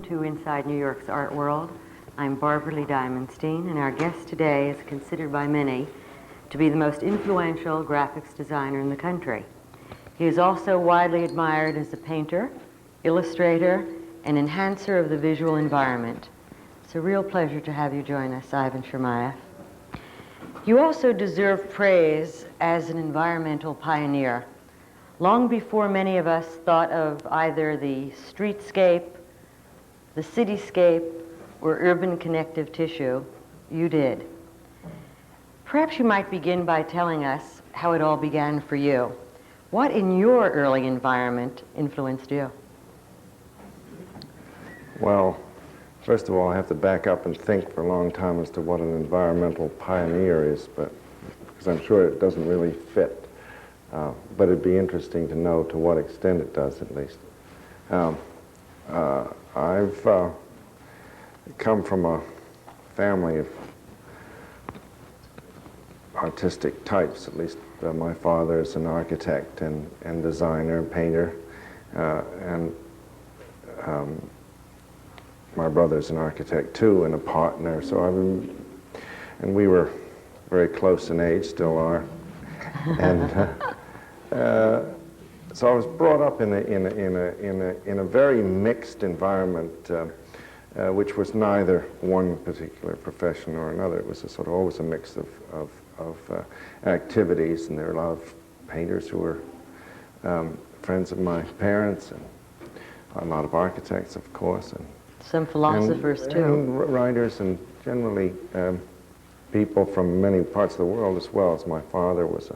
to Inside New York's Art World. I'm Barbara Lee Diamondstein, and our guest today is considered by many to be the most influential graphics designer in the country. He is also widely admired as a painter, illustrator, and enhancer of the visual environment. It's a real pleasure to have you join us, Ivan Chermayeff. You also deserve praise as an environmental pioneer. Long before many of us thought of either the streetscape, the cityscape, or urban connective tissue, you did. Perhaps you might begin by telling us how it all began for you. What in your early environment influenced you? Well, first of all, I have to back up and think for a long time as to what an environmental pioneer is, because I'm sure it doesn't really fit. But it'd be interesting to know to what extent it does, at least. I've come from a family of artistic types, at least. My father is an architect and designer, painter, and my brother's an architect too, and a partner. And we were very close in age, still are. And so I was brought up in a very mixed environment, which was neither one particular profession or another. It was always a mix of activities, and there were a lot of painters who were friends of my parents, and a lot of architects, of course, and some philosophers too, and writers, and generally people from many parts of the world as well. As my father was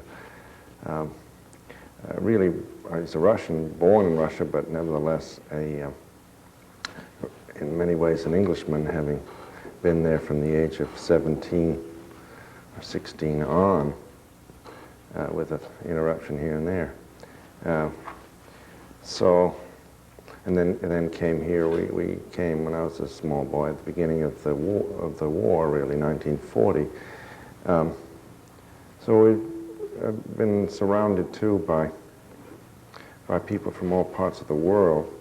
he's a Russian, born in Russia, but nevertheless in many ways an Englishman, having been there from the age of 17 or 16 on, with an interruption here and there. And then came here. We came when I was a small boy at the beginning of the war, really, 1940. So we've been surrounded too by people from all parts of the world,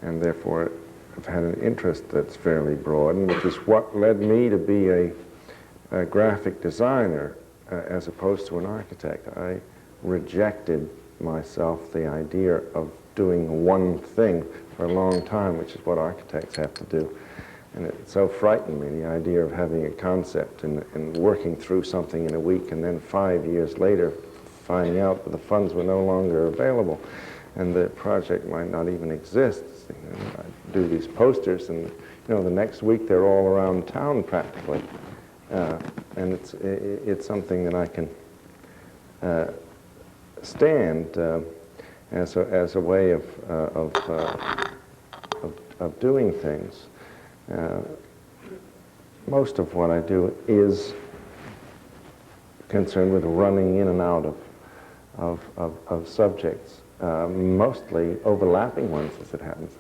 and therefore I've had an interest that's fairly broad, and which is what led me to be a graphic designer as opposed to an architect. I rejected myself the idea of doing one thing for a long time, which is what architects have to do. And it so frightened me, the idea of having a concept and working through something in a week, and then 5 years later finding out that the funds were no longer available and the project might not even exist. I do these posters, and the next week they're all around town practically. And it's something that I can stand as a way of doing things. Most of what I do is concerned with running in and out of subjects, mostly overlapping ones, as it happens.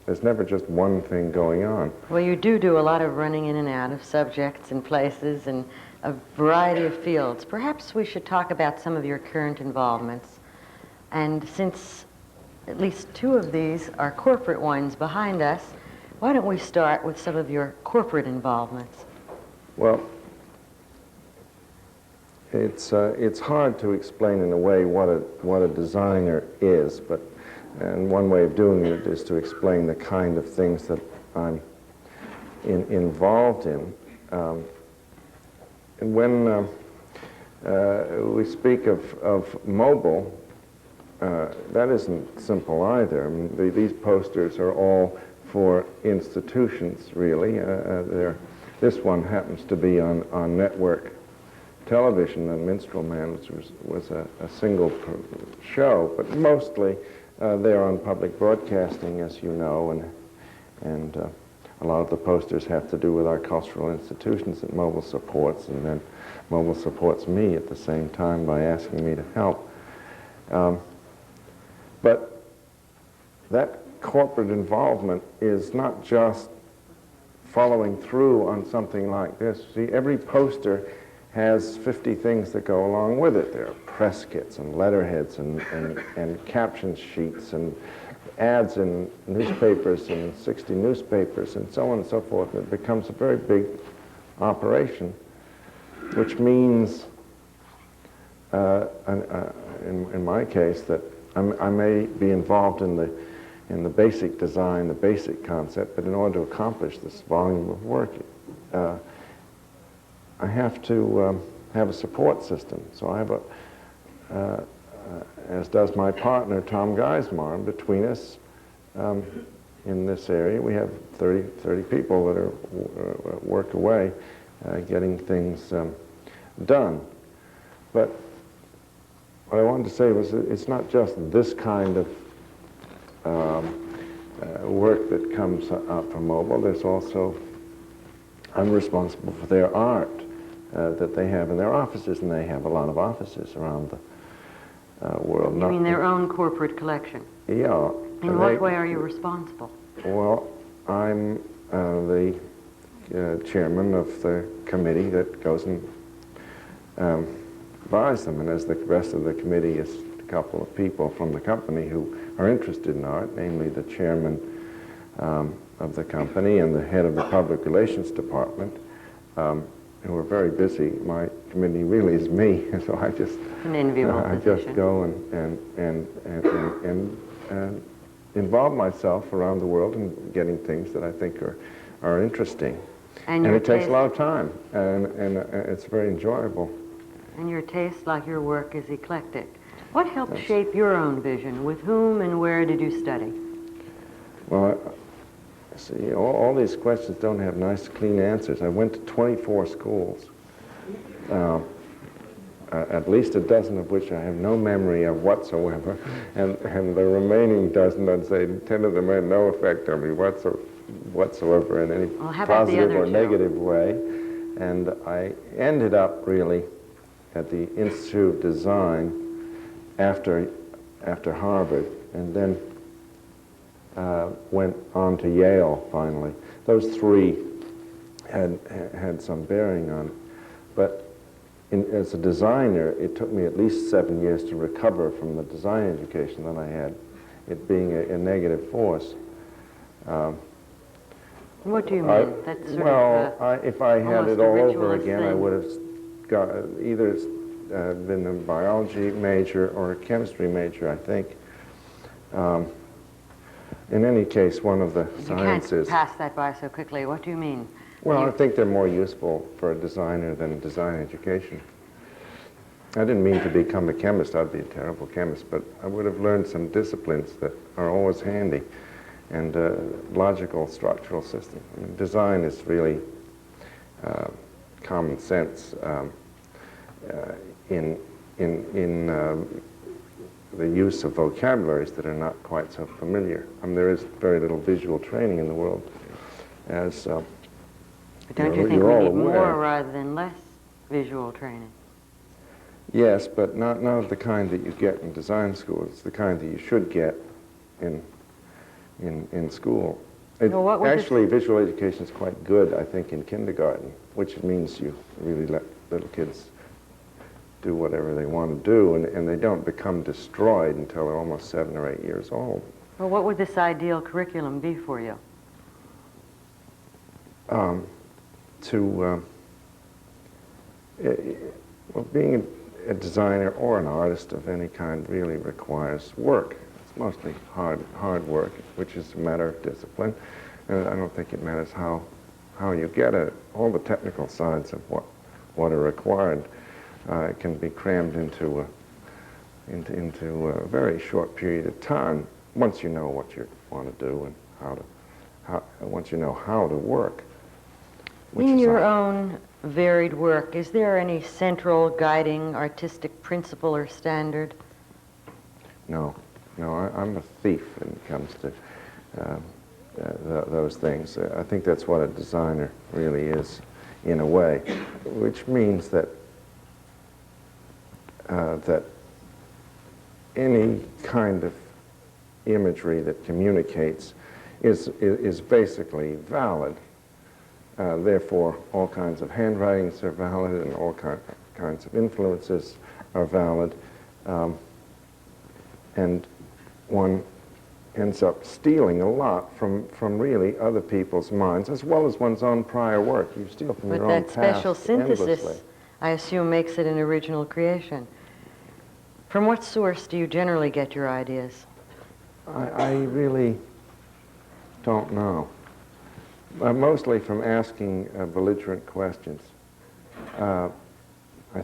There's never just one thing going on. Well, you do a lot of running in and out of subjects and places and a variety of fields. Perhaps we should talk about some of your current involvements. And since at least two of these are corporate ones behind us, why don't we start with some of your corporate involvements? Well, it's hard to explain in a way what a designer is, and one way of doing it is to explain the kind of things that I'm involved in. And when we speak of mobile, that isn't simple either. I mean, these posters are all for institutions, really. This one happens to be on network television. The Minstrel Man was a single show, but mostly they're on public broadcasting, as you know, and a lot of the posters have to do with our cultural institutions that Mobile supports, and then Mobile supports me at the same time by asking me to help. But that corporate involvement is not just following through on something like this. See, every poster has 50 things that go along with it. There are press kits and letterheads and caption sheets and ads in newspapers and 60 newspapers and so on and so forth. It becomes a very big operation, which means, in my case, that I may be involved in the basic design, the basic concept, but in order to accomplish this volume of work, I have to have a support system. So I have as does my partner, Tom Geismar. Between us, in this area, we have 30 people that are work away getting things done. But what I wanted to say was that it's not just this kind of work that comes out from mobile. There's also, I'm responsible for their art that they have in their offices, and they have a lot of offices around the world. You mean their own corporate collection? Yeah. In what way are you responsible? Well, I'm the chairman of the committee that goes and buys them, and as the rest of the committee is a couple of people from the company who are interested in art, namely the chairman of the company and the head of the public relations department, who are very busy. My committee really is me, so I just an enviable I position. just go and involve myself around the world in getting things that I think are interesting. And it takes a lot of time, and it's very enjoyable. And your taste, like your work, is eclectic. What helped shape your own vision? With whom and where did you study? Well, see, all these questions don't have nice, clean answers. I went to 24 schools, at least a dozen of which I have no memory of whatsoever, and the remaining dozen, I'd say 10 of them had no effect on me whatsoever in any positive or negative way. And I ended up really at the Institute of Design after Harvard, and then went on to Yale finally. Those three had some bearing on it. But as a designer, it took me at least 7 years to recover from the design education that I had, it being a negative force. What do you mean? That's sort of if I had it almost a all over ritualist again, I thing. would have either been a biology major or a chemistry major, I think. In any case, one of the sciences... You can't pass that by so quickly. What do you mean? Well, I think they're more useful for a designer than design education. I didn't mean to become a chemist. I'd be a terrible chemist, but I would have learned some disciplines that are always handy, and logical structural system. I mean, design is really common sense in the use of vocabularies that are not quite so familiar. I mean, there is very little visual training in the world, as But don't you think we need more rather than less visual training? Yes, but not of the kind that you get in design school. It's the kind that you should get in school. Actually, visual education is quite good, I think, in kindergarten, which means you really let little kids do whatever they want to do, and they don't become destroyed until they're almost 7 or 8 years old. Well, what would this ideal curriculum be for you? Being a designer or an artist of any kind really requires work. It's mostly hard work, which is a matter of discipline. And I don't think it matters how you get it. All the technical sides of what are required can be crammed into a very short period of time once you know what you want to do and once you know how to work. In your own varied work, is there any central guiding artistic principle or standard? No, I'm a thief when it comes to those things. I think that's what a designer really is, in a way, which means that that any kind of imagery that communicates is basically valid. Therefore, all kinds of handwritings are valid, and all kinds of influences are valid. And one ends up stealing a lot from really other people's minds, as well as one's own prior work. You steal from But your own that special past synthesis, endlessly. I assume, makes it an original creation. From what source do you generally get your ideas? I really don't know. Mostly from asking belligerent questions, I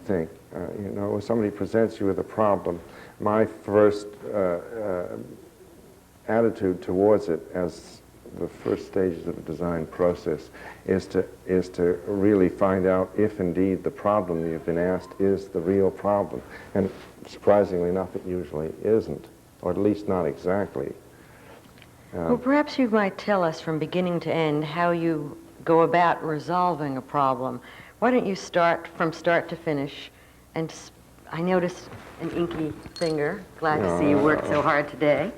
think. You know, when somebody presents you with a problem, my first attitude towards it as the first stages of the design process is to really find out if indeed the problem you've been asked is the real problem. And surprisingly enough, it usually isn't, or at least not exactly. Well, perhaps you might tell us from beginning to end how you go about resolving a problem. Why don't you start from start to finish? And I noticed an inky finger. Glad to see you work so hard today.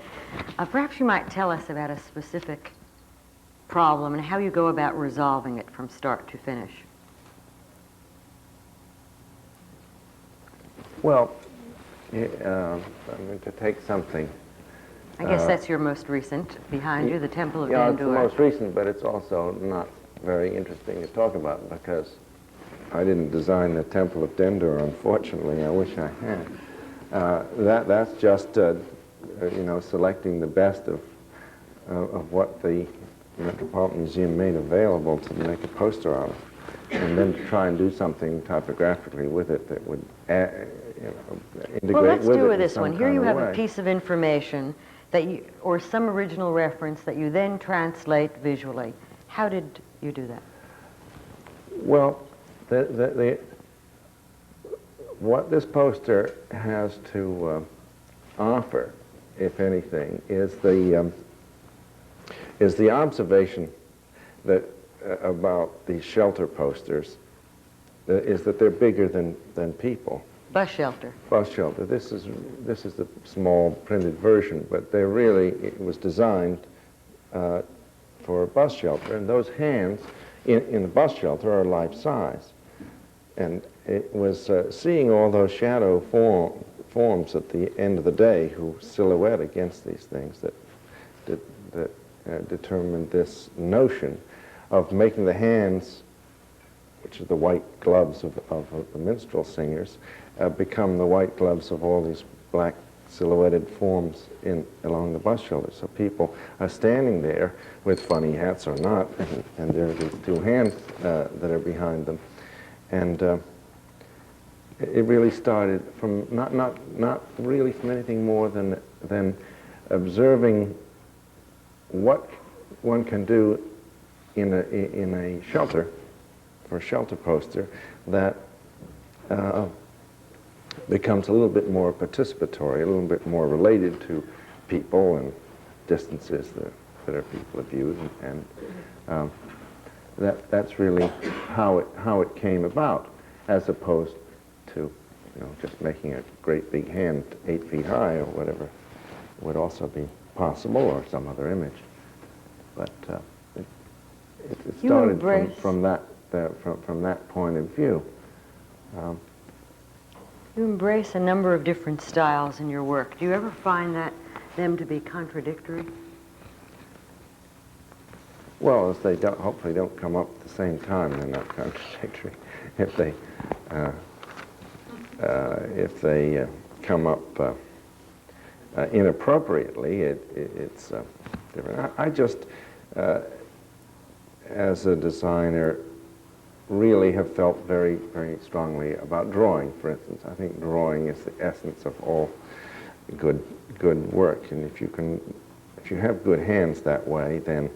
Perhaps you might tell us about a specific problem and how you go about resolving it from start to finish. Well, I mean, to take something. I guess that's your most recent, behind you, the Temple of Yeah, it's the Dendur. most recent, but it's also not very interesting to talk about because I didn't design the Temple of Dendur, unfortunately. I wish I had. That's just, you know, selecting the best of what the Metropolitan Museum made available to make a poster out of, and then to try and do something typographically with it that would integrate Well, let's with do it with in this some one. Here kind you of have way. a piece of information that you, or some original reference that you then translate visually. How did you do that? Well, what this poster has to offer, if anything, is the observation that about these shelter posters is that they're bigger than people. Bus shelter. Bus shelter. This is the small printed version, but they're really, it was designed for a bus shelter, and those hands in the bus shelter are life size. And it was seeing all those shadow forms at the end of the day who silhouette against these things that determined this notion of making the hands, which are the white gloves of the minstrel singers, become the white gloves of all these black silhouetted forms along the bus shelter. So people are standing there with funny hats or not, and there are these two hands that are behind them. And it really started from not really from anything more than observing what one can do in a shelter, for a shelter poster, that becomes a little bit more participatory, a little bit more related to people and distances that our people have used, and that's really how it came about, as opposed to, you know, just making a great big hand 8 feet high or whatever would also be possible, or some other image. But it started from that point of view. You embrace a number of different styles in your work. Do you ever find them to be contradictory? Well, if they hopefully don't come up at the same time, they're not contradictory. If they come up inappropriately, it's different. I just, as a designer, really have felt very, very strongly about drawing, for instance. I think drawing is the essence of all good work, and if you have good hands that way, then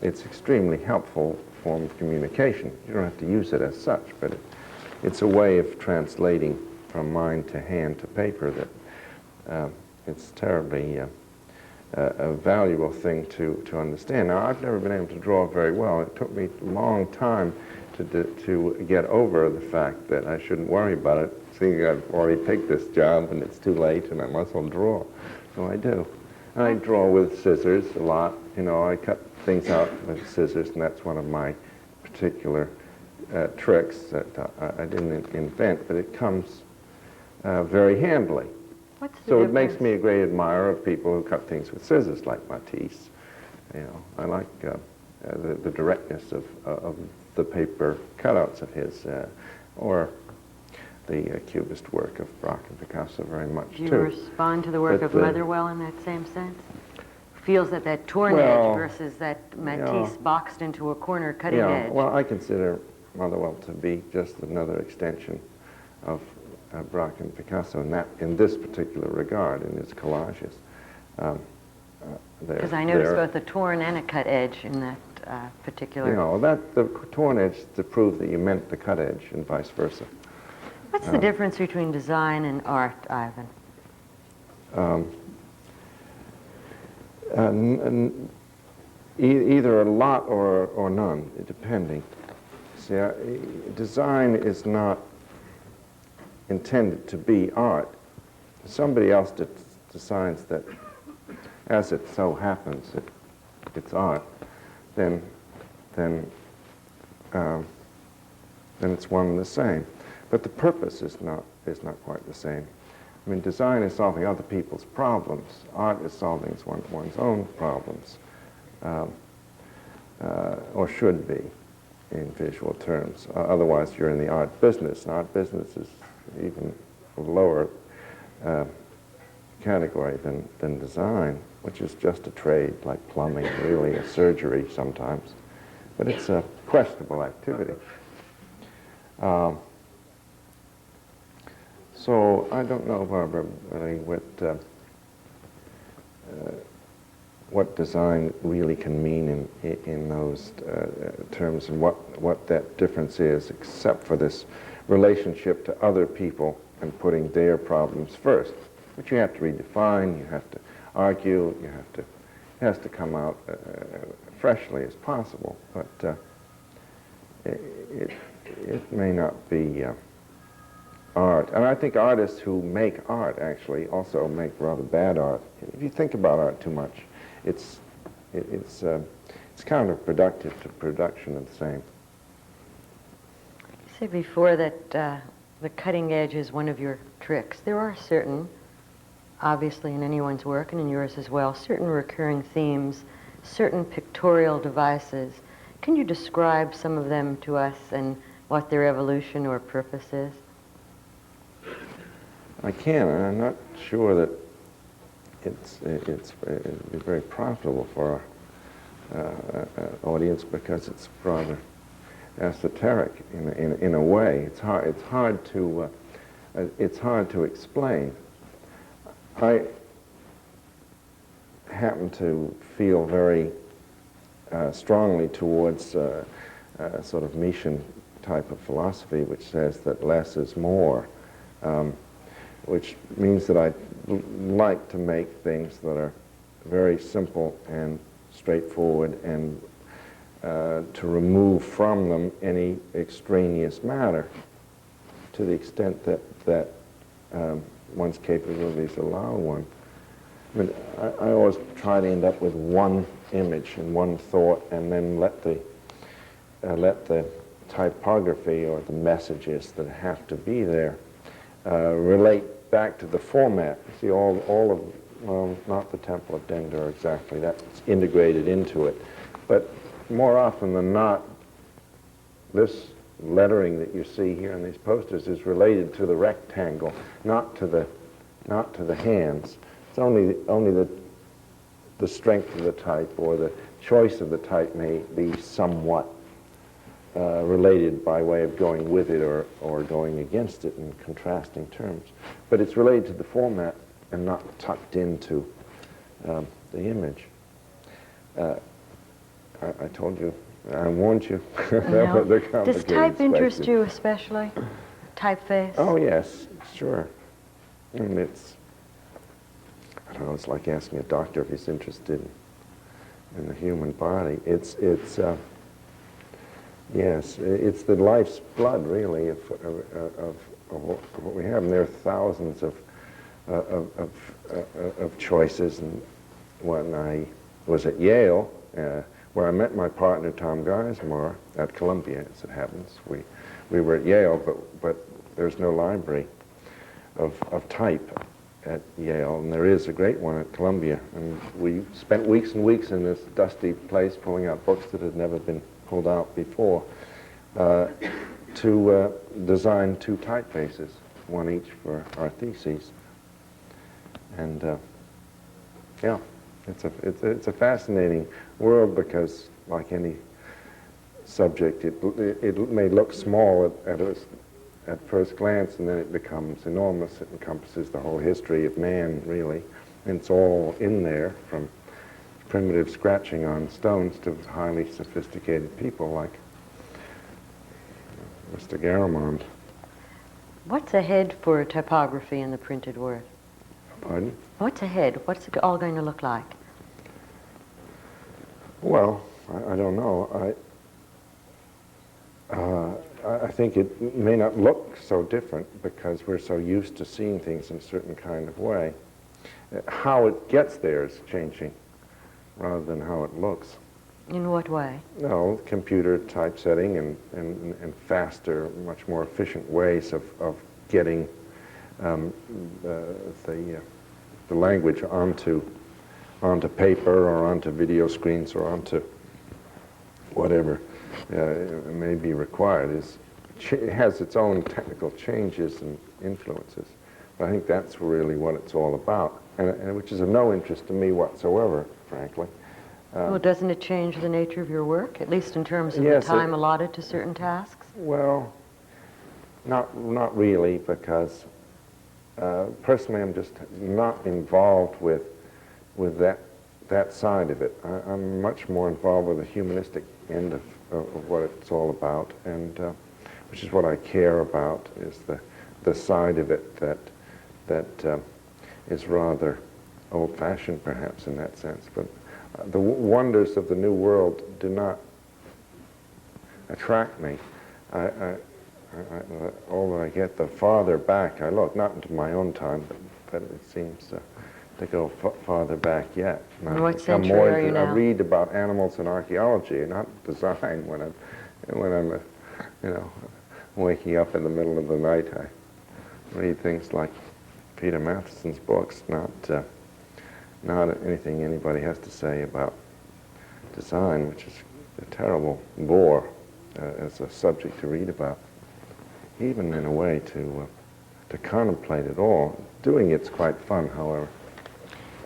it's extremely helpful form of communication. You don't have to use it as such, but it's a way of translating from mind to hand to paper that it's terribly a valuable thing to understand. Now, I've never been able to draw very well. It took me a long time to get over the fact that I shouldn't worry about it, seeing I've already picked this job and it's too late and I must as well draw. So I do. And I draw with scissors a lot. You know, I cut things out with scissors, and that's one of my particular tricks that I didn't invent, but it comes very handily. What's the So it difference? makes me a great admirer of people who cut things with scissors, like Matisse. You know, I like the directness of the paper cutouts of his, or the Cubist work of Braque and Picasso very much, Do you too. respond to the work But of Motherwell in that same sense? Feels that torn Well, edge versus that Matisse yeah. boxed into a corner cutting Yeah, edge. well, I consider Motherwell to be just another extension of Braque and Picasso in this particular regard, in his collages. Because I noticed both a torn and a cut edge in that particular. You know, that the torn edge to prove that you meant the cut edge, and vice versa. What's the difference between design and art, Ivan? Either a lot or none, depending. See, design is not intended to be art. Somebody else decides that, as it so happens, it's art, then it's one and the same. But the purpose is not quite the same. I mean, design is solving other people's problems. Art is solving one's own problems, or should be, in visual terms. Otherwise, you're in the art business. And art business is even a lower category than design, which is just a trade, like plumbing, really, a surgery sometimes. But it's a questionable activity. So I don't know, Barbara, really what design really can mean in those terms, and what that difference is, except for this relationship to other people and putting their problems first, which you have to redefine, you have to argue, it has to come out freshly as possible, but it may not be art. And I think artists who make art actually also make rather bad art. If you think about art too much, it's counterproductive to production of the same. You said before that the cutting edge is one of your tricks. There are certain, obviously in anyone's work and in yours as well, certain recurring themes, certain pictorial devices. Can you describe some of them to us and what their evolution or purpose is? I can, and I'm not sure that it'd be very profitable for our audience, because it's rather esoteric in a way. It's hard to explain. I happen to feel very strongly towards sort of Mishan type of philosophy, which says that less is more. Which means that I like to make things that are very simple and straightforward, and to remove from them any extraneous matter to the extent that one's capabilities allow one. I mean, I always try to end up with one image and one thought, and then let the typography or the messages that have to be there relate back to the format. You see, all of, well, not the Temple of Dendor exactly, that's integrated into it. But more often than not, this lettering that you see here in these posters is related to the rectangle, not to the hands. It's only the strength of the type or the choice of the type may be somewhat related by way of going with it or going against it in contrasting terms. But it's related to the format and not tucked into the image. I told you, I warned you. No. The Does type complicated interest question. you especially? Typeface? Oh, yes, sure. And I don't know, it's like asking a doctor if he's interested in the human body. Yes, it's the life's blood, really, of what we have. And there are thousands of choices. And when I was at Yale, where I met my partner, Tom Geismar, at Columbia, as it happens. We were at Yale, but there's no library of type at Yale, and there is a great one at Columbia. And we spent weeks and weeks in this dusty place pulling out books that had never been pulled out before to design 2 typefaces, one each for our theses. And yeah, it's a fascinating world because, like any subject, it may look small at first glance, and then it becomes enormous. It encompasses the whole history of man, really. And it's all in there, from primitive scratching on stones to highly sophisticated people like Mr. Garamond. What's ahead for typography in the printed word? Pardon? What's ahead? What's it all going to look like? Well, I don't know. I think it may not look so different because we're so used to seeing things in a certain kind of way. How it gets there is changing rather than how it looks. In what way? No, computer typesetting and faster, much more efficient ways of getting the language onto paper or onto video screens or onto whatever may be required. It has its own technical changes and influences. But I think that's really what it's all about, and which is of no interest to me whatsoever, frankly. Well, doesn't it change the nature of your work, at least in terms of yes, the time allotted to certain tasks? Well, not really, because personally I'm just not involved with that side of it. I'm much more involved with the humanistic end of what it's all about, and which is what I care about, is the side of it that is rather old-fashioned, perhaps, in that sense. But the wonders of the New World do not attract me. Older I get, the farther back I look, not into my own time, but it seems to go farther back yet. And what century are you now? I read about animals and archaeology, not design. When I'm waking up in the middle of the night, I read things like Peter Matheson's books, not anything anybody has to say about design, which is a terrible bore as a subject to read about. Even in a way to contemplate it all. Doing it's quite fun, however.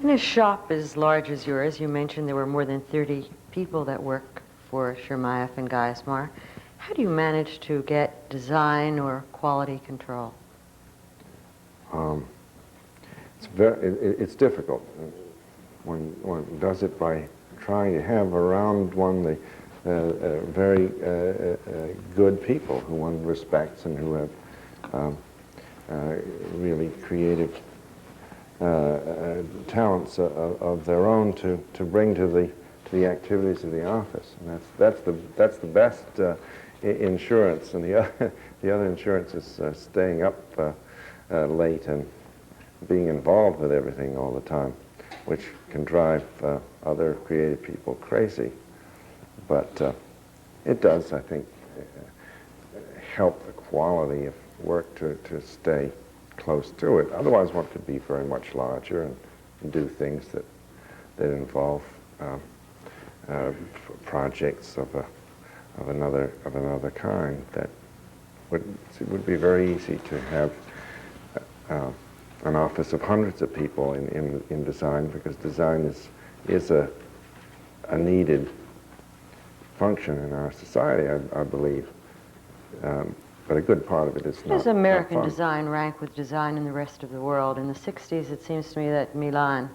In a shop as large as yours, you mentioned there were more than 30 people that work for Chermayeff and Geismar. How do you manage to get design or quality control? It's difficult. One does it by trying to have around one the very good people who one respects and who have really creative talents of their own to bring to the activities of the office, and that's the best insurance. And the other insurance is staying up late and being involved with everything all the time, which can drive other creative people crazy. But it does, I think, help the quality of work to stay close to it. Otherwise, one could be very much larger and do things that involve projects of another kind. That it would be very easy to have an office of hundreds of people in design, because design is a needed function in our society, I believe. But a good part of it is not. Does American not fun. design rank with design in the rest of the world? In the 60s, it seems to me that Milan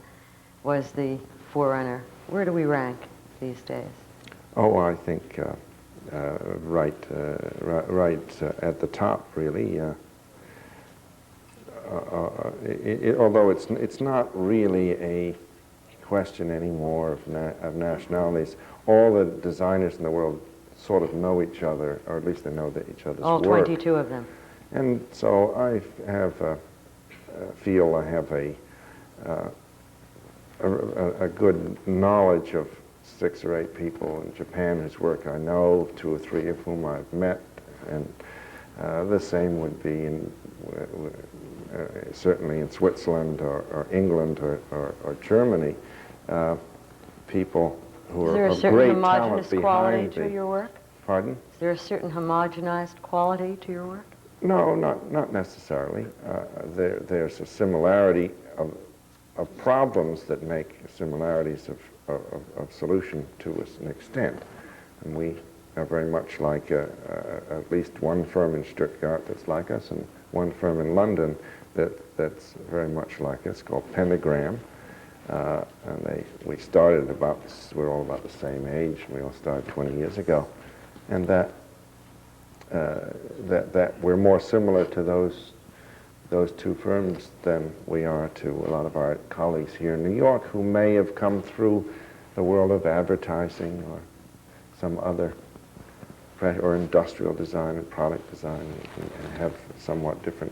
was the forerunner. Where do we rank these days? Oh, I think right at the top, really. Although it's not really a question anymore of nationalities. All the designers in the world sort of know each other, or at least they know that each other's All work. 22 of them. And so I feel I have a good knowledge of 6 or 8 people in Japan whose work I know, 2 or 3 of whom I've met, and the same would be certainly in Switzerland or England or Germany, people who Is there are a of certain great homogeneous talent quality behind to your work? Pardon? Is there a certain homogenized quality to your work? No, not necessarily. There's a similarity of problems that make similarities of solution to an extent. And we are very much like at least one firm in Stuttgart that's like us, and one firm in London that's very much like us, called Pentagram. And we started we're all about the same age. We all started 20 years ago. And that we're more similar to those two firms than we are to a lot of our colleagues here in New York who may have come through the world of advertising or some other, or industrial design and product design, and have somewhat different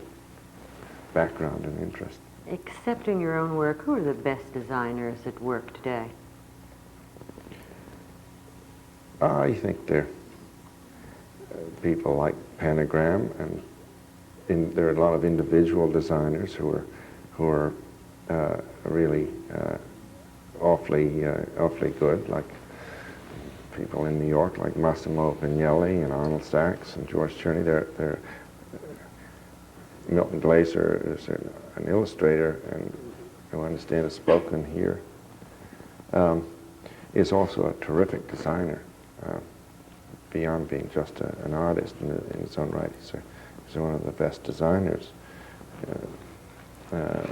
background and interest. Accepting your own work, who are the best designers at work today? I think they're people like Pentagram, and there are a lot of individual designers who are really awfully good, like people in New York like Massimo Vignelli and Arnold Sachs and George Cherney. They're Milton Glaser is an illustrator, and who I understand has spoken here, is also a terrific designer, beyond being just an artist in his own right. He's one of the best designers. A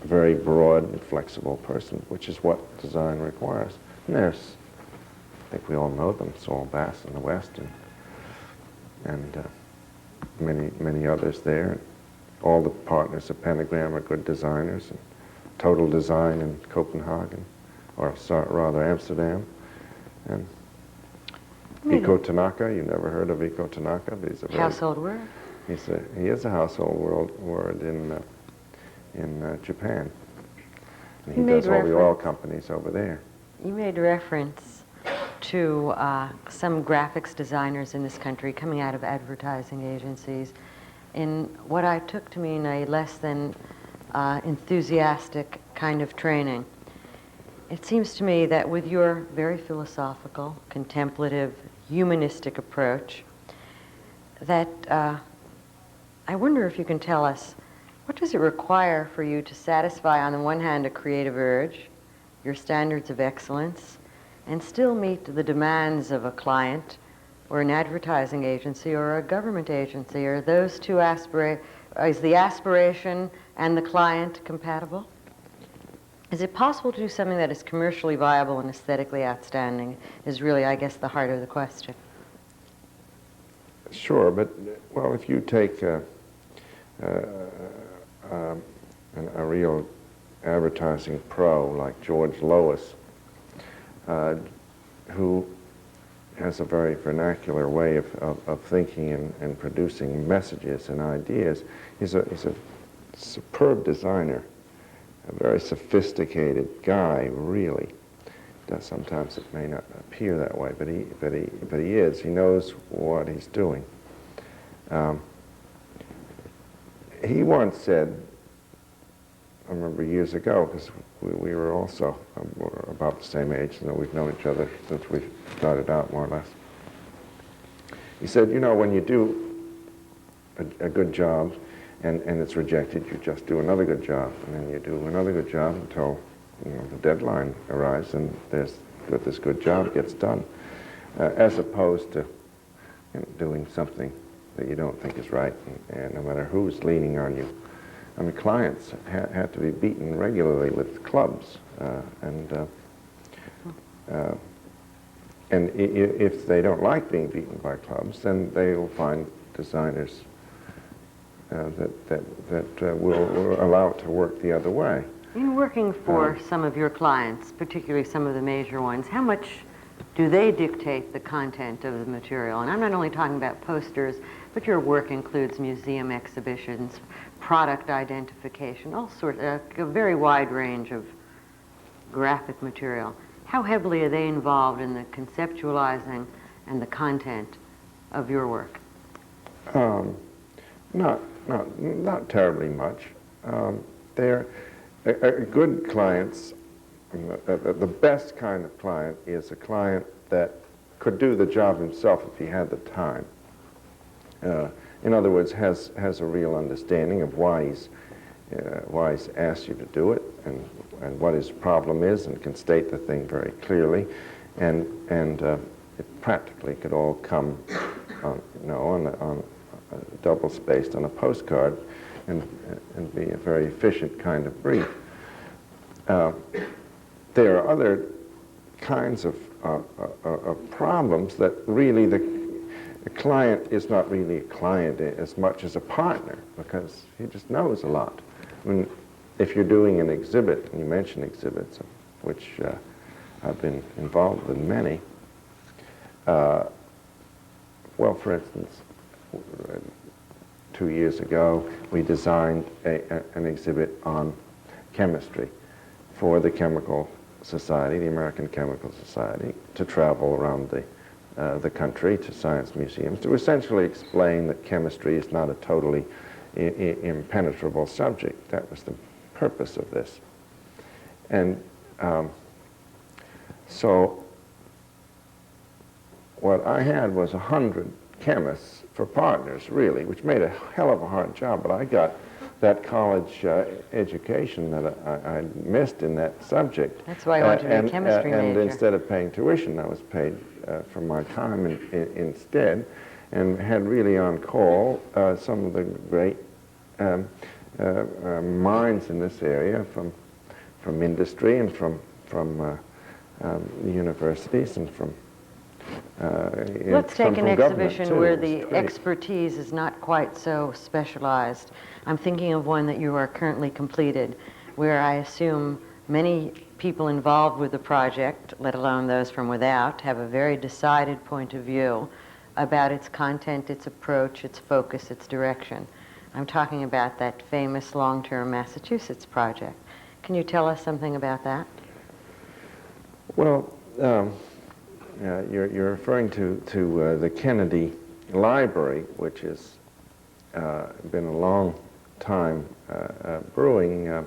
very broad and flexible person, which is what design requires. And there's, I think we all know them, Saul Bass in the West, and many others there. All the partners of Pentagram are good designers, and Total Design in Copenhagen, or rather Amsterdam. And Iko Tanaka, you never heard of Iko Tanaka, but he's a household word. He is a household word in Japan. And he does all the oil companies over there. You made reference to some graphics designers in this country coming out of advertising agencies in what I took to mean a less than enthusiastic kind of training. It seems to me that with your very philosophical, contemplative, humanistic approach, that I wonder if you can tell us, what does it require for you to satisfy, on the one hand, a creative urge, your standards of excellence, and still meet the demands of a client or an advertising agency or a government agency? Are those two is the aspiration and the client compatible? Is it possible to do something that is commercially viable and aesthetically outstanding is really, I guess, the heart of the question. Sure, but, well, if you take a real advertising pro like George Lois, who has a very vernacular way of thinking and producing messages and ideas, he's a superb designer, a very sophisticated guy, really. Sometimes it may not appear that way, but he is. He knows what he's doing. He once said, I remember years ago, because we were also about the same age, and we've known each other since we started out, more or less. He said, you know, when you do a good job and it's rejected, you just do another good job, and then you do another good job until the deadline arrives and this good job gets done, as opposed to doing something that you don't think is right, and no matter who's leaning on you. I mean, clients had to be beaten regularly with clubs, and if they don't like being beaten by clubs, then they will find designers that will allow it to work the other way. In working for some of your clients, particularly some of the major ones, how much do they dictate the content of the material? And I'm not only talking about posters, but your work includes museum exhibitions, product identification, all sorts, a very wide range of graphic material. How heavily are they involved in the conceptualizing and the content of your work? not terribly much. They're good clients. The best kind of client is a client that could do the job himself if he had the time. In other words, has a real understanding of why he's asked you to do it and what his problem is, and can state the thing very clearly, and it practically could all come on double-spaced on a postcard and be a very efficient kind of brief. There are other kinds of problems that really the client is not really a client as much as a partner, because he just knows a lot. I mean, if you're doing an exhibit, and you mention exhibits, of which I've been involved with many, well, for instance, 2 years ago, we designed an exhibit on chemistry for the Chemical Society, the American Chemical Society, to travel around the country to science museums to essentially explain that chemistry is not a totally impenetrable subject. That was the purpose of this. And so what I had was 100 chemists for partners, really, which made a hell of a hard job, but I got that college education that I missed in that subject. That's why I wanted to be a chemistry major. And instead of paying tuition, I was paid for my time instead, and had really on call some of the great minds in this area from industry and from the universities and from Let's take an exhibition where the expertise is not quite so specialized. I'm thinking of one that you are currently completed, where I assume many people involved with the project, let alone those from without, have a very decided point of view about its content, its approach, its focus, its direction. I'm talking about that famous long-term Massachusetts project. Can you tell us something about that? Well, you're referring to the Kennedy Library, which has been a long time brewing.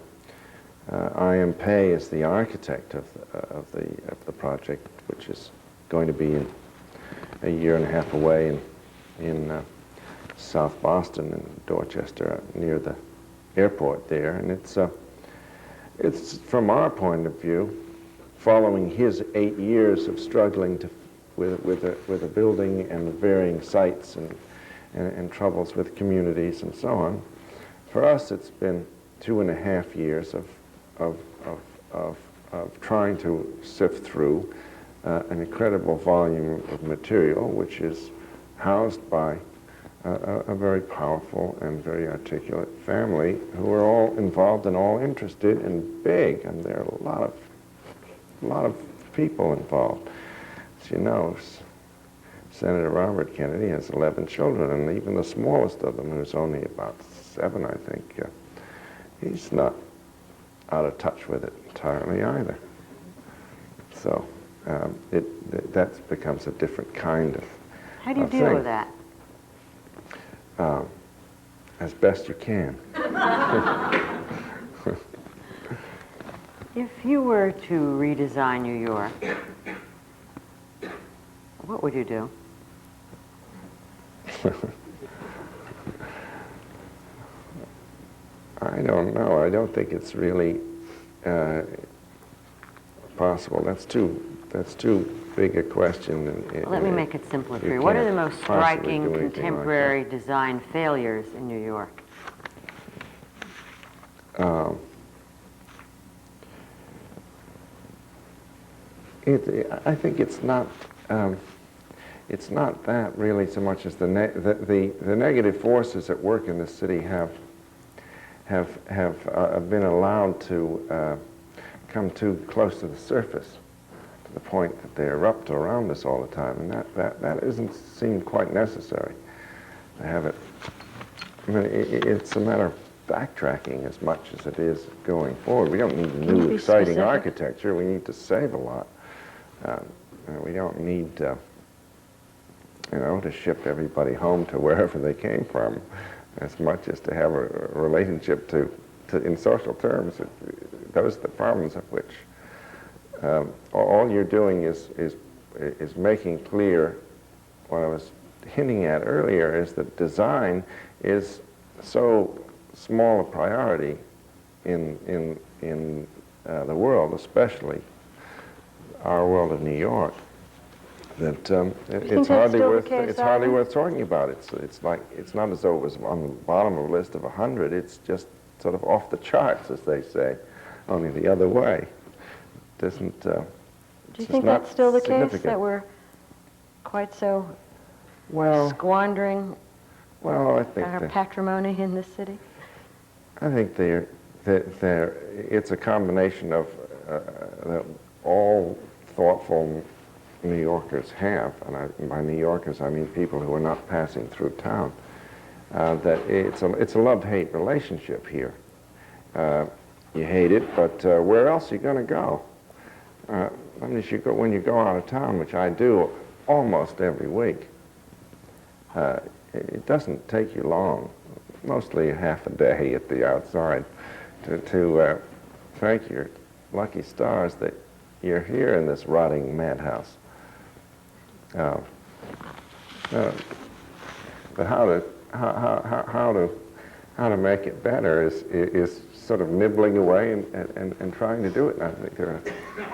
I.M. Pei is the architect of the project, which is going to be in a year and a half away in South Boston in Dorchester, near the airport there, and it's from our point of view, following his 8 years of struggling with a building and varying sites and troubles with communities and so on. For us, it's been 2.5 years of trying to sift through an incredible volume of material, which is housed by a very powerful and very articulate family who are all involved and all interested and big, and there are a lot of people involved. As you know, Senator Robert Kennedy has 11 children, and even the smallest of them, who's only about 7, I think, he's not out of touch with it entirely either. So that becomes a different kind of How do you deal with that? As best you can. If you were to redesign New York, what would you do? I don't know. I don't think it's really possible. That's too big a question. Well, let me make it simpler for you. What are the most striking contemporary design failures in New York? I think it's not that really so much as the negative forces at work in the city have been allowed to come too close to the surface, to the point that they erupt around us all the time, and that doesn't seem quite necessary to have it. I mean, it's a matter of backtracking as much as it is going forward. We don't need new, exciting architecture. We need to save a lot. We don't need, to ship everybody home to wherever they came from. as much as to have a relationship to in social terms. Those are the problems of which all you're doing is making clear what I was hinting at earlier, is that design is so small a priority in the world, especially our world of New York, that it's hardly worth talking about. It's not as though it was on the bottom of a list of 100. It's just sort of off the charts, as they say, only the other way. Do you think that's still the case, that we're quite so squandering I think our patrimony in this city? I think it's a combination of that all thoughtful New Yorkers have, and by New Yorkers I mean people who are not passing through town, that it's a love-hate relationship here. You hate it, but where else are you going to go? I mean, when you go out of town, which I do almost every week, it doesn't take you long, mostly half a day at the outside, to thank your lucky stars that you're here in this rotting madhouse. But how to make it better is sort of nibbling away and trying to do it. And I think there are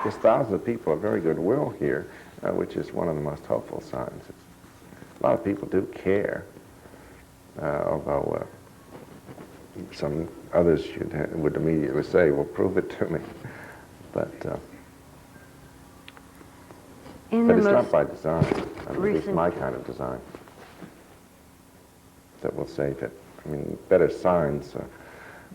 just thousands of people of very good will here, which is one of the most hopeful signs. A lot of people do care, although some others would immediately say, well, prove it to me. But it's not by design. I mean, it's my kind of design that will save it. I mean, better signs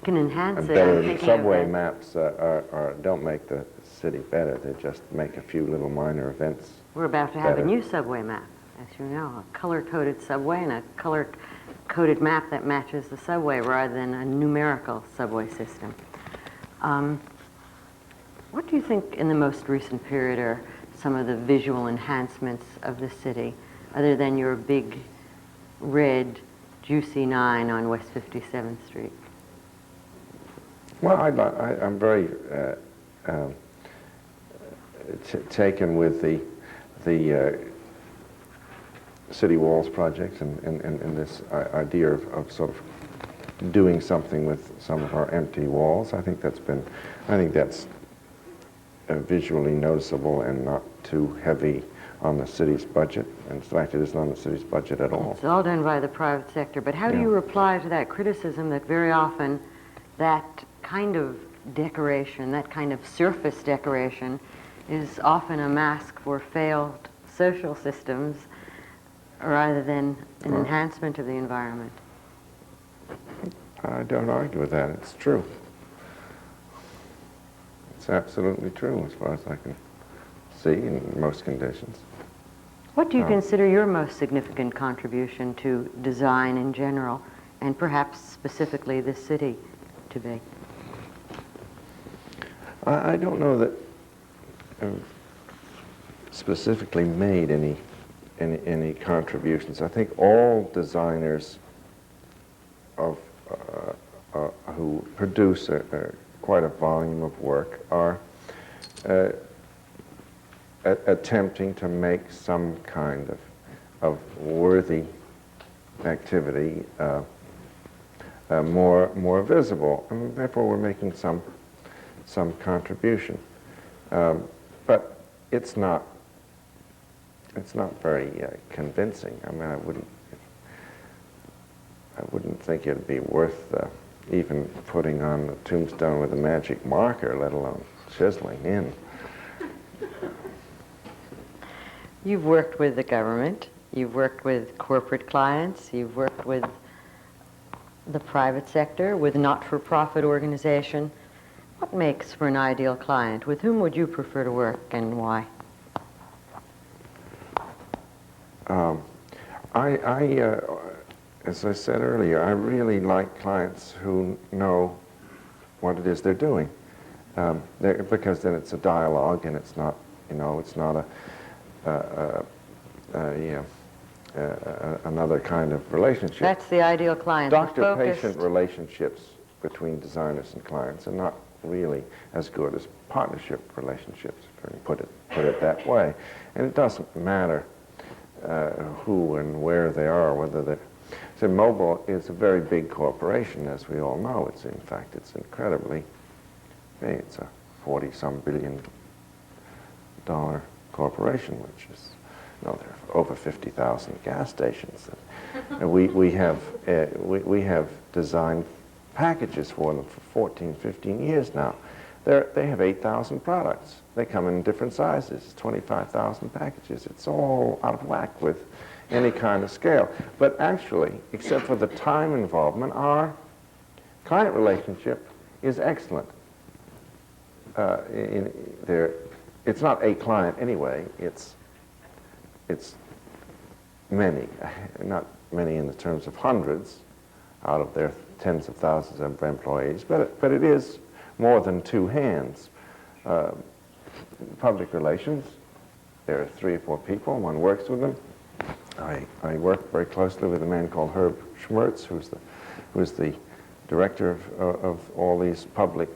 can enhance and it. better subway maps don't make the city better. They just make a few little minor events. We're about to have a new subway map, as you know, a color-coded subway and a color-coded map that matches the subway rather than a numerical subway system. What do you think in the most recent period are some of the visual enhancements of the city, other than your big red juicy 9 on West 57th Street? Well, I'm very taken with the city walls project and this idea of sort of doing something with some of our empty walls. I think that's visually noticeable and not too heavy on the city's budget. In fact, it isn't on the city's budget at all. It's all done by the private sector. But how do you reply to that criticism that very often that kind of decoration, that kind of surface decoration, is often a mask for failed social systems rather than an enhancement of the environment? I don't argue with that. It's true. It's absolutely true as far as I can see in most conditions. What do you consider your most significant contribution to design in general, and perhaps specifically this city, to be? I don't know that I've specifically made any contributions. I think all designers who produce quite a volume of work are attempting to make some kind of worthy activity more visible, and therefore we're making some contribution. But it's not very convincing. I mean, I wouldn't think it'd be worth even putting on a tombstone with a magic marker, let alone chiseling in. You've worked with the government, you've worked with corporate clients, you've worked with the private sector, with not-for-profit organization. What makes for an ideal client? With whom would you prefer to work, and why? As I said earlier, I really like clients who know what it is they're doing, because then it's a dialogue, and it's not, it's not another kind of relationship. That's the ideal client. Doctor-patient relationships between designers and clients are not really as good as partnership relationships, if I can put it that way. And it doesn't matter who and where they are, whether they're... So Mobile is a very big corporation, as we all know. It's, in fact, it's incredibly big. It's a 40-some billion dollar corporation, which is, you know, there are over 50,000 gas stations. And we have designed packages for them for 14, 15 years now. They have 8,000 products. They come in different sizes, 25,000 packages. It's all out of whack with any kind of scale. But actually, except for the time involvement, our client relationship is excellent. It's not a client anyway. It's many, not many in the terms of hundreds out of their tens of thousands of employees, but it is more than two hands. Public relations, there are 3 or 4 people, one works with them. I work very closely with a man called Herb Schmertz, who's the director of all these public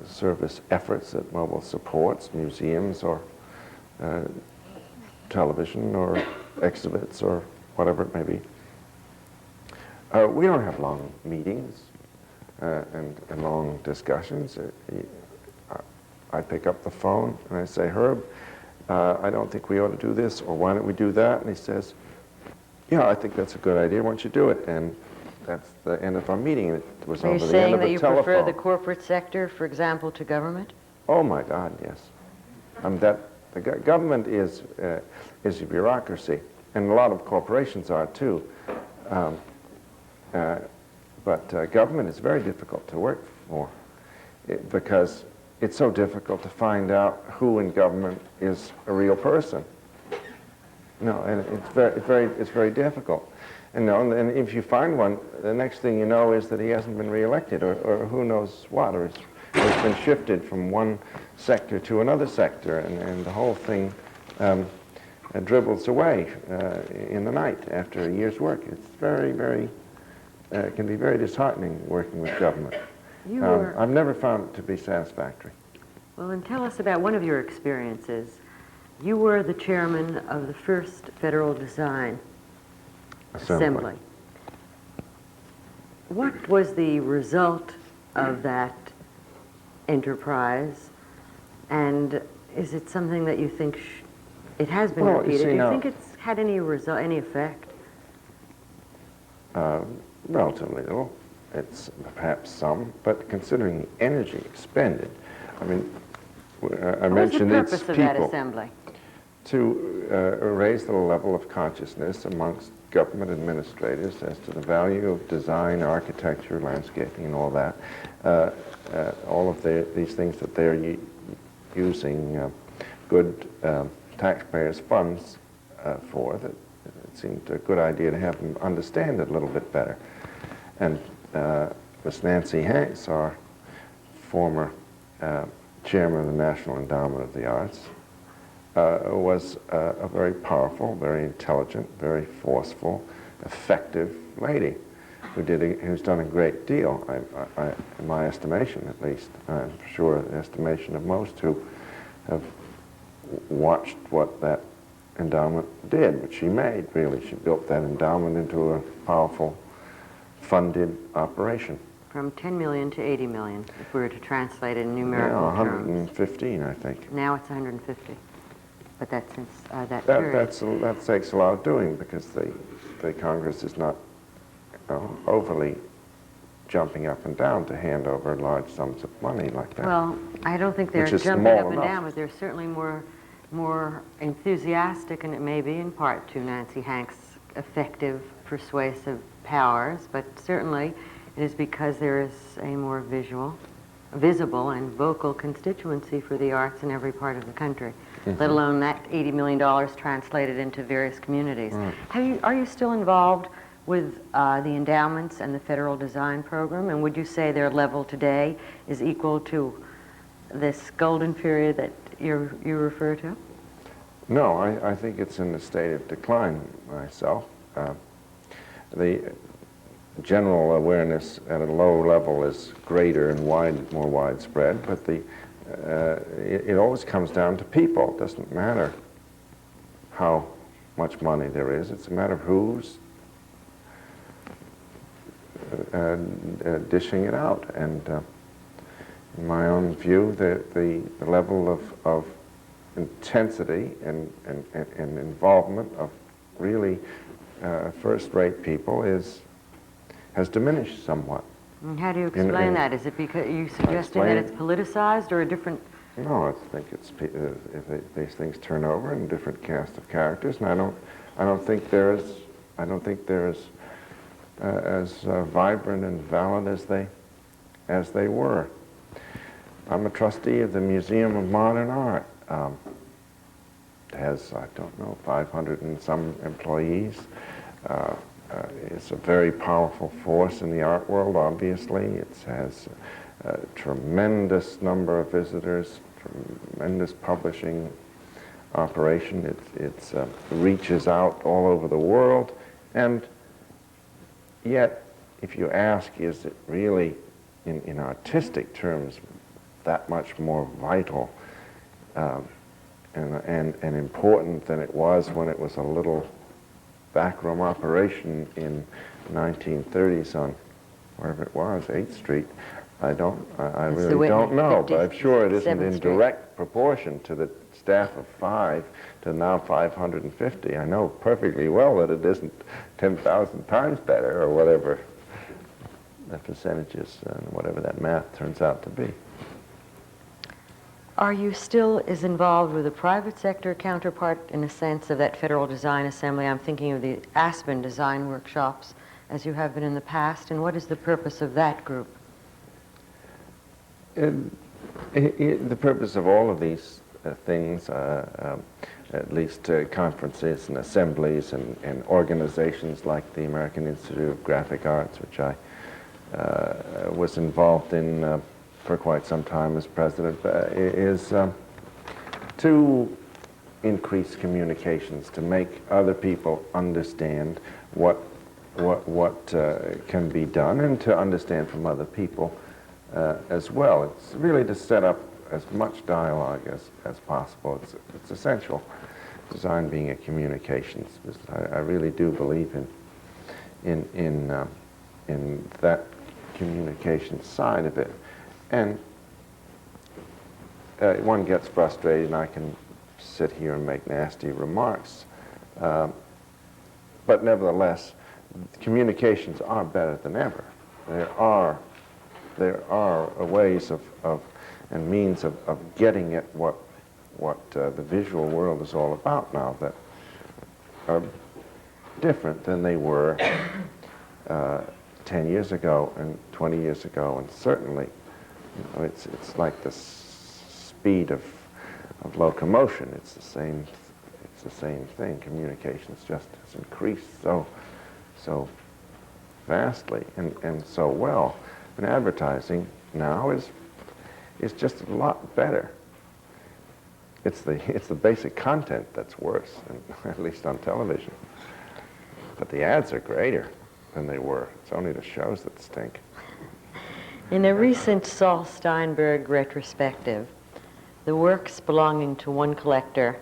service efforts that Mobile supports, museums or television or exhibits or whatever it may be. We don't have long meetings and long discussions. I pick up the phone and I say, Herb, I don't think we ought to do this, or why don't we do that? And he says, yeah, I think that's a good idea. Why don't you do it? And that's the end of our meeting. It was over the end of the telephone. Are you saying that you prefer the corporate sector, for example, to government? Oh my God, yes. The government is a bureaucracy, and a lot of corporations are too. But government is very difficult to work for because it's so difficult to find out who in government is a real person. No, and it's very difficult. And if you find one, the next thing you know is that he hasn't been reelected, or who knows what, or it's been shifted from one sector to another sector, and the whole thing dribbles away in the night after a year's work. It's it can be very disheartening working with government. I've never found it to be satisfactory. Well, and tell us about one of your experiences. You were the chairman of the first Federal Design Assembly. What was the result of that enterprise, and is it something that you think it has been repeated? Do you think it's had any effect? Relatively little. It's perhaps some, but considering the energy expended, I mean, I mentioned its people. What was the purpose of that assembly? To raise the level of consciousness amongst government administrators as to the value of design, architecture, landscaping, and all that. All of these things that they're using good taxpayers' funds for, that it seemed a good idea to have them understand it a little bit better. And Miss Nancy Hanks, our former chairman of the National Endowment of the Arts, was a very powerful, very intelligent, very forceful, effective lady who's done a great deal, in my estimation at least. I'm sure the estimation of most who have watched what that endowment did, which she made, really. She built that endowment into a powerful, funded operation. From 10 million to 80 million, if we were to translate it in numerical terms. 115, I think. Now it's 150. But that's since that period. That takes a lot of doing, because the Congress is not overly jumping up and down to hand over large sums of money like that. Well, I don't think they're jumping up and down, but they're certainly more enthusiastic, and it may be in part to Nancy Hanks' effective, persuasive powers, but certainly it is because there is a more visible and vocal constituency for the arts in every part of the country, let alone that $80 million translated into various communities. Right. Are you still involved with the endowments and the Federal Design Program, and would you say their level today is equal to this golden period that you refer to? No, I think it's in a state of decline myself. The general awareness at a low level is greater and more widespread, but it always comes down to people. It doesn't matter how much money there is. It's a matter of who's dishing it out. And in my own view, the level of intensity and involvement of really first-rate people has diminished somewhat. And how do you explain that? Is it because you suggesting that it's politicized or a different? No, I think it's these things turn over in different cast of characters, and I don't think they're as vibrant and valid as they were. I'm a trustee of the Museum of Modern Art. It has, I don't know, 500 and some employees. It's a very powerful force in the art world, obviously. It has a tremendous number of visitors, tremendous publishing operation. It reaches out all over the world. And yet, if you ask, is it really, in artistic terms, that much more vital and important than it was when it was a little backroom operation in 1930s on wherever it was, 8th Street. I really don't know, but I'm sure it isn't in direct proportion to the staff of 5 to now 550. I know perfectly well that it isn't 10,000 times better, or whatever the percentage is, and whatever that math turns out to be. Are you still as involved with a private sector counterpart in a sense of that Federal Design Assembly? I'm thinking of the Aspen design workshops as you have been in the past, and what is the purpose of that group? The purpose of all of these things, at least conferences and assemblies and organizations like the American Institute of Graphic Arts, which I was involved in for quite some time as president, is to increase communications, to make other people understand what can be done, and to understand from other people as well. It's really to set up as much dialogue as possible. It's essential, design being a communications business. I really do believe in that communication side of it. And one gets frustrated, and I can sit here and make nasty remarks. But nevertheless, communications are better than ever. There are ways of and means of getting at what the visual world is all about now that are different than they were 10 years ago and 20 years ago, and certainly, you know, it's like the speed of locomotion. It's the same thing. Communications just has increased so vastly and so well. And advertising now is just a lot better. It's the basic content that's worse, at least on television. But the ads are greater than they were. It's only the shows that stink. In a recent Saul Steinberg retrospective, the works belonging to one collector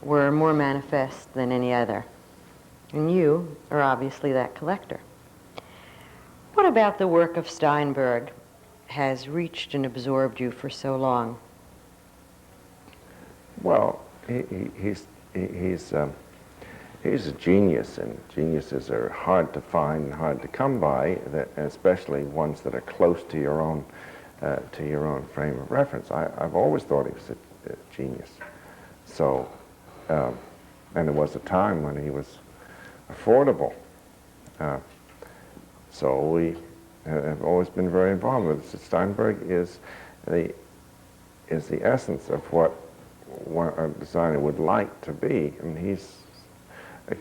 were more manifest than any other. And you are obviously that collector. What about the work of Steinberg has reached and absorbed you for so long? Well, he's a genius, and geniuses are hard to find and hard to come by, especially ones that are close to your own frame of reference. I've always thought he was a genius. So, and there was a time when he was affordable. So we have always been very involved with it. Steinberg is the essence of what a designer would like to be. I mean, he's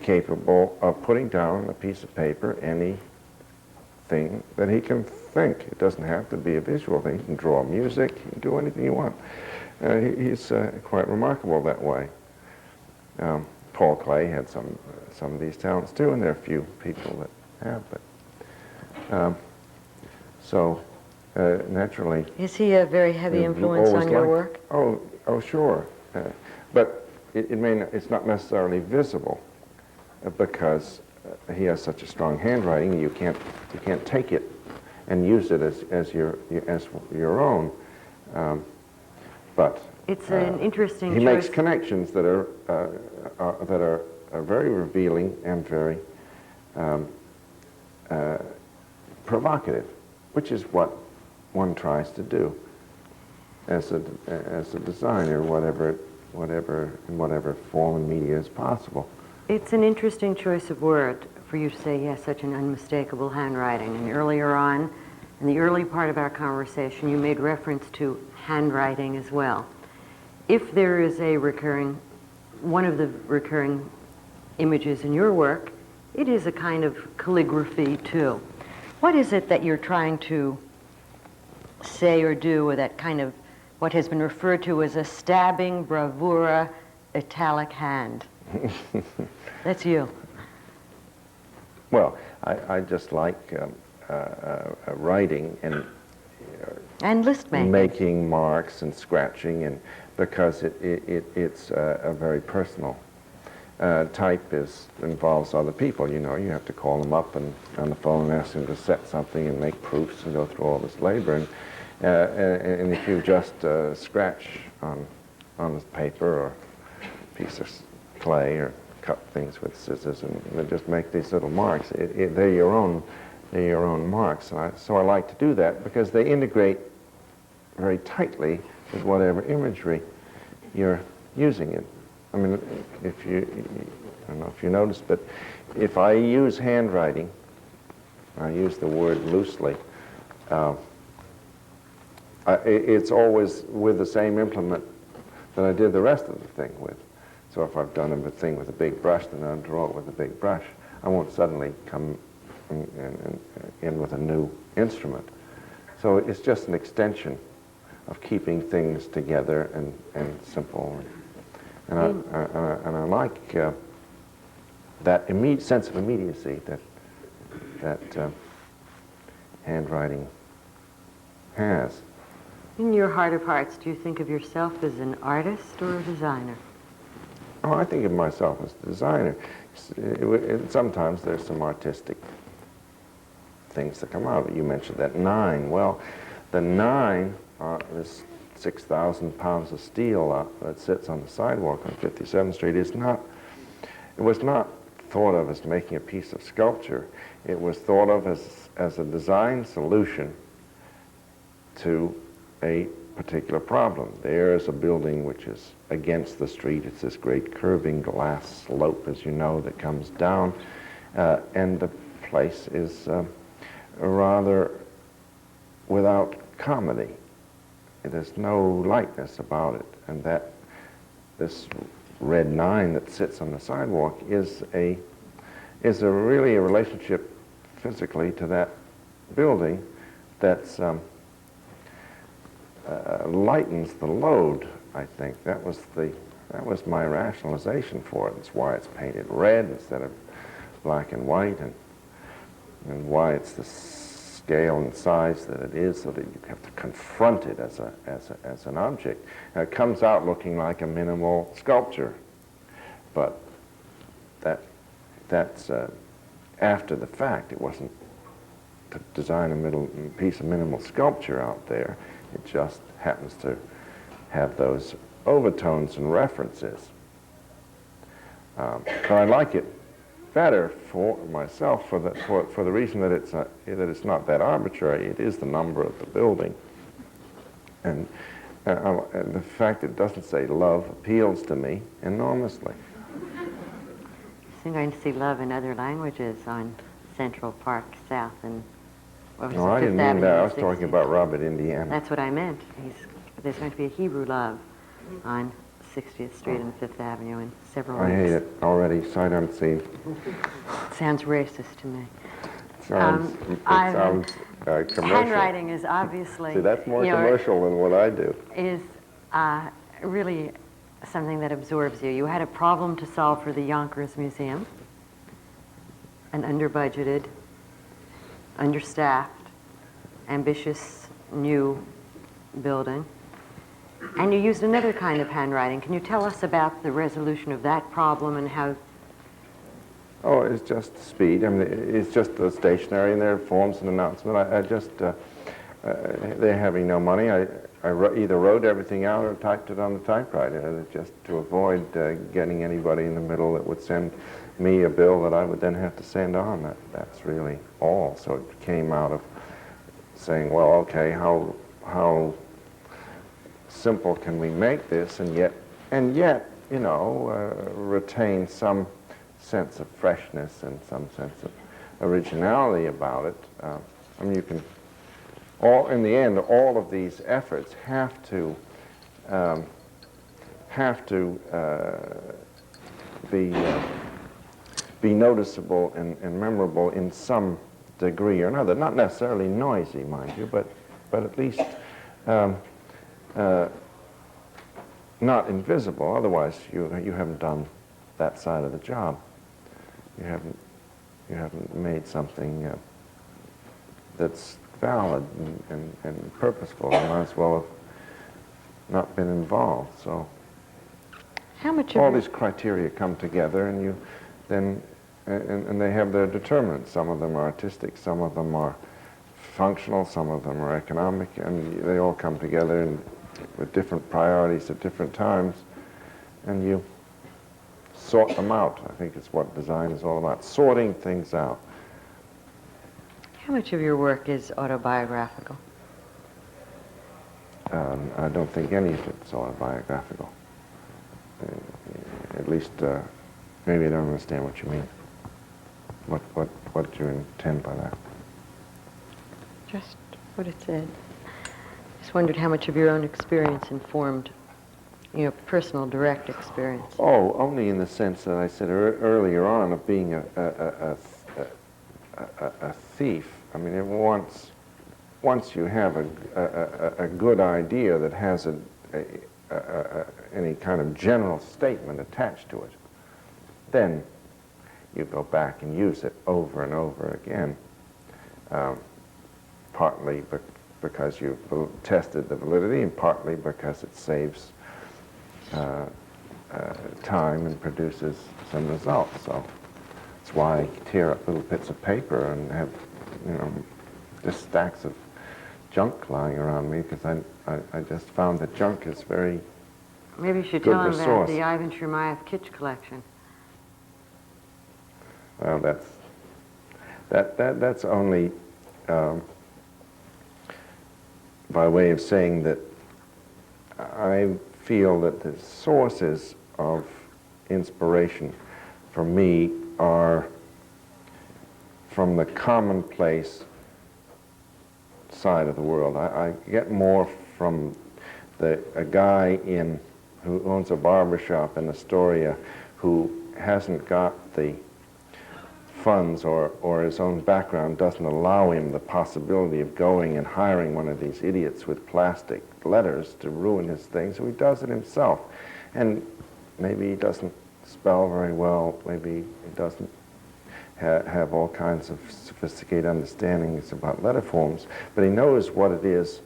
capable of putting down on a piece of paper anything that he can think. It doesn't have to be a visual thing. He can draw music. He can do anything you want. He's quite remarkable that way. Paul Klee had some of these talents too, and there are a few people that have. But so naturally, Is he a very heavy influence on your work? Oh, sure. But it's not necessarily visible because he has such a strong handwriting. You can't take it and use it as your own. But it's an interesting he choice. makes connections that are very revealing and very provocative, which is what one tries to do as a designer, in whatever form and media is possible. It's an interesting choice of word for you to say, yes, such an unmistakable handwriting. And earlier on, in the early part of our conversation, you made reference to handwriting as well. If there is one of the recurring images in your work, it is a kind of calligraphy too. What is it that you're trying to say or do with that kind of what has been referred to as a stabbing, bravura, italic hand? That's you. Well, I just like writing and list making. Making marks and scratching, and because it's a very personal type. Involves other people. You know, you have to call them up and on the phone and ask them to set something and make proofs and go through all this labor. And if you just scratch on the paper or a piece of clay or cut things with scissors and just make these little marks, they're your own marks. So I like to do that because they integrate very tightly with whatever imagery you're using it. I mean, I don't know if you noticed, but if I use handwriting, I use the word loosely, it's always with the same implement that I did the rest of the thing with. So if I've done a thing with a big brush, then I'll draw it with a big brush. I won't suddenly come in with a new instrument. So it's just an extension of keeping things together and simple. And I like that sense of immediacy that handwriting has. In your heart of hearts, do you think of yourself as an artist or a designer? Oh, I think of myself as a designer. Sometimes there's some artistic things that come out of it. You mentioned that 9. Well, the 9 is 6,000 pounds of steel that sits on the sidewalk on 57th Street. It was not thought of as making a piece of sculpture. It was thought of as a design solution to a particular problem. There is a building which is against the street. It's this great curving glass slope, as you know, that comes down, and the place is rather without comedy. There's no lightness about it, and this red 9 that sits on the sidewalk is really a relationship physically to that building that's lightens the load. I think that was my rationalization for it. It's why it's painted red instead of black and white, and why it's the scale and size that it is, so that you have to confront it as an object. Now, it comes out looking like a minimal sculpture, but that's after the fact. It wasn't to design a piece of minimal sculpture out there. It just happens to have those overtones and references. But I like it better for myself for the reason that it's not that arbitrary. It is the number of the building, and the fact that it doesn't say love appeals to me enormously. You're going to see love in other languages on Central Park South and No, I didn't mean that. I was talking about Robert, Indiana. That's what I meant. There's going to be a Hebrew love on 60th Street and 5th Avenue in several weeks. I hate it already, sight unseen. Sounds racist to me. It sounds commercial. Handwriting is obviously... See, that's more commercial than what I do. Is really something that absorbs you. You had a problem to solve for the Yonkers Museum, an under-budgeted, understaffed, ambitious new building. And you used another kind of handwriting. Can you tell us about the resolution of that problem and how? Oh, it's just speed. I mean, it's just the stationery and their forms and announcement. They're having no money. I either wrote everything out or typed it on the typewriter, just to avoid getting anybody in the middle that would send me a bill that I would then have to send on. That's really all. So it came out of saying, well, okay, how simple can we make this, and yet, you know, retain some sense of freshness and some sense of originality about it. I mean, you can, in the end, all of these efforts have to be noticeable and memorable in some degree or another. Not necessarily noisy, mind you, but at least not invisible. Otherwise, you haven't done that side of the job. You haven't made something that's valid and purposeful. You might as well have not been involved. So How much all of these criteria come together, and you then and they have their determinants. Some of them are artistic, some of them are functional, some of them are economic, and they all come together with different priorities at different times, and you sort them out. I think it's what design is all about, sorting things out. How much of your work is autobiographical? I don't think any of it's autobiographical. At least, maybe I don't understand what you mean. What do you intend by that? Just what it said. Just wondered how much of your own experience informed, you know, personal, direct experience. Oh, only in the sense that I said earlier on of being a thief. I mean, once you have a good idea that has any kind of general statement attached to it, then you go back and use it over and over again, partly because you've tested the validity, and partly because it saves time and produces some results. So that's why I tear up little bits of paper and have, you know, just stacks of junk lying around me, because I just found that junk is very Maybe you should good tell him resource. about the Ivan Chermayeff kitsch collection. Well, that's only by way of saying that I feel that the sources of inspiration for me are from the commonplace side of the world. I get more from a guy who owns a barber shop in Astoria who hasn't got the funds, or his own background doesn't allow him the possibility of going and hiring one of these idiots with plastic letters to ruin his thing, so he does it himself. And maybe he doesn't spell very well, maybe he doesn't have all kinds of sophisticated understandings about letter forms, but he knows what it is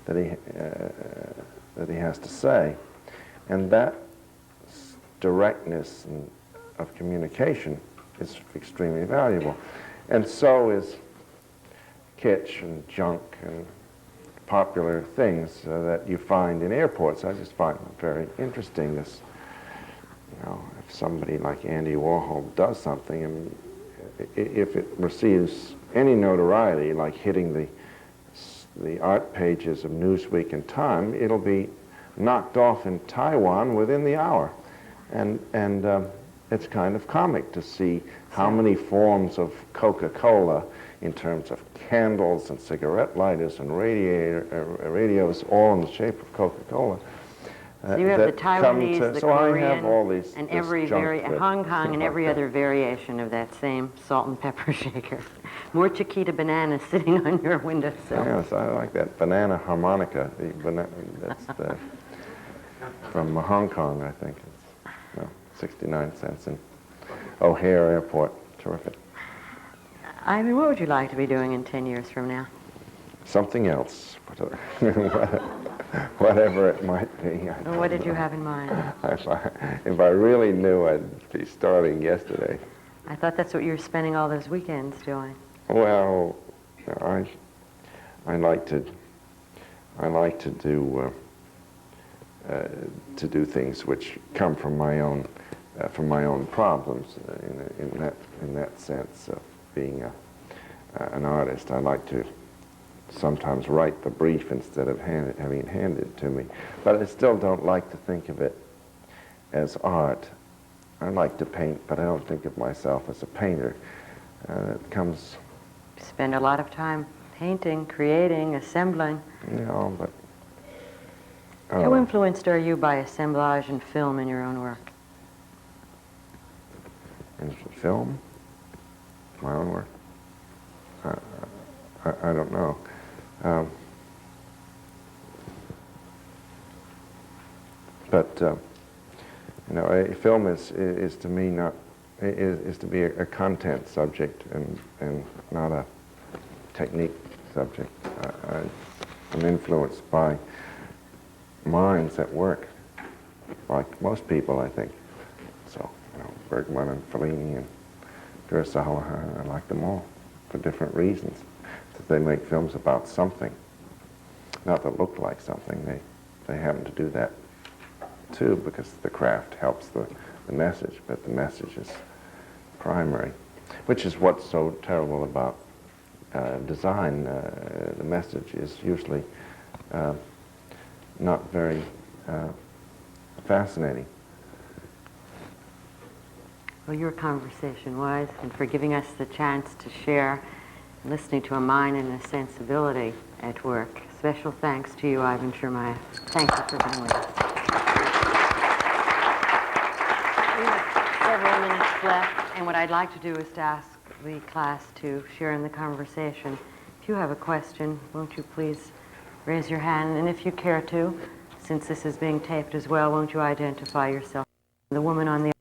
that he has to say. And that directness of communication is extremely valuable. And so is kitsch and junk and popular things that you find in airports. I just find them very interesting. This, you know, if somebody like Andy Warhol does something, and if it receives any notoriety, like hitting the art pages of Newsweek and Time, it'll be knocked off in Taiwan within the hour. And it's kind of comic to see how many forms of Coca-Cola, in terms of candles and cigarette lighters and radios, all in the shape of Coca-Cola. So you have the Taiwanese, the so Korean, I have all these, and this every junk that- Hong Kong and like every that. other variation of that same salt and pepper shaker. More Chiquita bananas sitting on your windowsill. Yes, I like that banana harmonica. That's the from Hong Kong, I think. It's 69 cents in O'Hare Airport. Terrific. Ivan, what would you like to be doing in 10 years from now? Something else, whatever it might be. What did you have in mind? If I really knew, I'd be starting yesterday. I thought that's what you were spending all those weekends doing. Well, I like to do things which come from my own problems. In that sense of being an artist, I like to sometimes write the brief instead of having it handed to me. But I still don't like to think of it as art. I like to paint, but I don't think of myself as a painter. It comes... You spend a lot of time painting, creating, assembling. But... How influenced are you by assemblage and film in your own work? In film? My own work? I don't know. A film is to me is to be a content subject and not a technique subject. I'm influenced by minds at work, like most people, I think. So, Bergman and Fellini and Kurosawa, I like them all for different reasons. That they make films about something, not that look like something. They happen to do that too, because the craft helps the message, but the message is primary, which is what's so terrible about design. The message is usually not very fascinating. Well, your conversation was, and for giving us the chance to share, listening to a mind and a sensibility at work. Special thanks to you, Ivan Chermayeff. Thank you for being with us. We have several minutes left, and what I'd like to do is to ask the class to share in the conversation. If you have a question, won't you please raise your hand, and if you care to, since this is being taped as well, won't you identify yourself? The woman on the